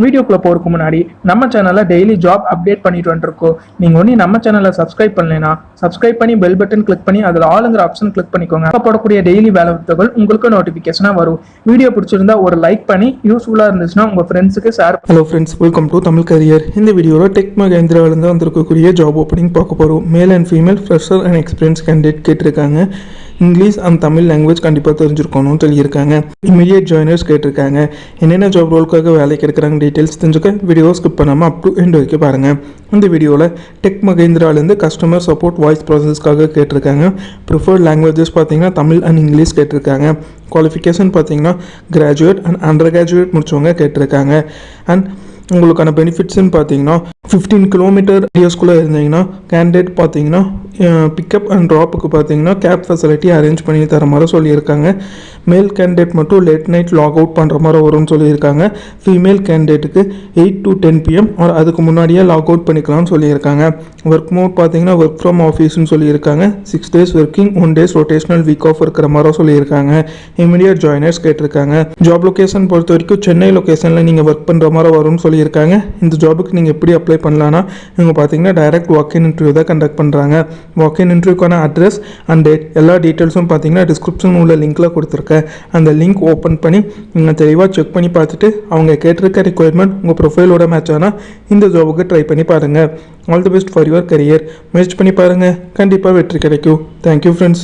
வீடியோக்குள்ள போறதுக்கு முன்னாடி நம்ம சேனல்ல டெய்லி ஜாப் அப்டேட் பண்ணிட்டு வந்துருக்கோம். நீங்க ஒண்ணு நம்ம சேனலை சப்ஸ்கிரைப் பண்ணலைன்னா சப்ஸ்கிரைப் பண்ணி பெல் பட்டன் கிளிக் பண்ணி அதில் ஆளுங்கிற ஆப்ஷன் கிளிக் பண்ணிக்கோங்க. அப்போ போடக்கூடிய டெய்லி வேலை தகவல் உங்களுக்கு நோட்டிபிகேஷனா வரும். வீடியோ பிடிச்சிருந்தா ஒரு லைக் பண்ணி யூஸ்ஃபுல்லா இருந்துச்சுன்னா உங்க ஃப்ரெண்ட்ஸுக்கு share. Hello friends, welcome to Tamil career. இந்த வீடியோவில் டெக் மகேந்திராவிலேருந்து வந்திருக்கக்கூடிய ஜாப் ஓப்பனிங் பார்க்க போகிறோம். Male and female fresher and experience candidate கேட்டிருக்காங்க. இங்கிலீஷ் அண்ட் தமிழ் லாங்குவேஜ் கண்டிப்பாக தெரிஞ்சிருக்கணும்னு சொல்லியிருக்காங்க. இமீடியட் ஜாயினர்ஸ் கேட்டிருக்காங்க. என்னென்ன ஜாப் ரோலுக்காக வேலைக்கு எடுக்கிறாங்க டீட்டெயில்ஸ் தெரிஞ்சுக்க வீடியோ ஸ்கிப் பண்ணாமல் அப் டு எண்ட் வரைக்கும் பாருங்கள். இந்த வீடியோவில் டெக் மகேந்திராவிலேருந்து கஸ்டமர் சப்போர்ட் வாய்ஸ் ப்ராசஸ்க்காக கேட்டிருக்காங்க. ப்ரிஃபர்ட் லாங்குவேஜஸ் பார்த்தீங்கன்னா தமிழ் அண்ட் இங்கிலீஷ் கேட்டிருக்காங்க. குவாலிஃபிகேஷன் பார்த்தீங்கன்னா கிராஜுவேட் அண்ட் அண்டர் கிராஜுவேட் முடிச்சவங்க கேட்டிருக்காங்க. அண்ட் உங்களுக்கான பெனிஃபிட்ஸ்ன்னு பார்த்தீங்கன்னா 15 கிலோமீட்டர் ரேடியஸ்குள்ளே இருந்தீங்கன்னா கேண்டிடேட் பார்த்தீங்கன்னா பிக்கப் அண்ட் ட்ராப்புக்கு பார்த்தீங்கன்னா கேப் ஃபெசிலிட்டி அரேஞ்ச் பண்ணி தர மாதிரி சொல்லியிருக்காங்க. மேல் கேண்டிடேட் மட்டும் லேட் நைட் லாக் அவுட் பண்ணுற மாதிரி வரும்னு சொல்லியிருக்காங்க. ஃபீமேல் கேண்டிடேட்டுக்கு 8 to 10 PM அதுக்கு முன்னாடியே லாக் அவுட் பண்ணிக்கலாம்னு சொல்லியிருக்காங்க. ஒர்க் மோட் பார்த்தீங்கன்னா ஒர்க் ஃப்ரம் ஆஃபீஸ்னு சொல்லியிருக்காங்க. 6 days working 1 days rotational week off இருக்கிற மாதிரி சொல்லியிருக்காங்க. இமீடியட் ஜாயினர்ஸ் கேட்டிருக்காங்க. ஜாப் லொக்கேஷன் பொறுத்த வரைக்கும் சென்னை லொக்கேஷனில் நீங்கள் ஒர்க் பண்ணுற மாதிரி வரும்னு சொல்லியிருக்காங்க. இந்த ஜாபுக்கு நீங்கள் எப்படி அப்ளை பண்ணலான்னா இவங்க பார்த்தீங்கன்னா டைரக்ட் வாக்-இன் இன்டர்வியூ தான் கண்டக்ட் பண்ணுறாங்க. வாக்-இன் இன்டர்வியூக்கான அட்ரஸ் அண்ட் டேட் எல்லா டீட்டெயில்ஸும் பார்த்தீங்கன்னா டிஸ்கிரிப்ஷன் உள்ள லிங்க்கில் கொடுத்துருக்கேன். அந்த லிங்க் ஓப்பன் பண்ணி நீங்கள் தெளிவாக செக் பண்ணி பார்த்துட்டு அவங்க கேட்டிருக்க ரிக்குவயர்மெண்ட் உங்கள் ப்ரொஃபைலோட மேட்ச் ஆனால் இந்த ஜாபுக்கு ட்ரை பண்ணி பாருங்கள். All the best for your career. முயற்சி பண்ணி பாருங்கள், கண்டிப்பாக வெற்றி கிடைக்கும். Thank you friends.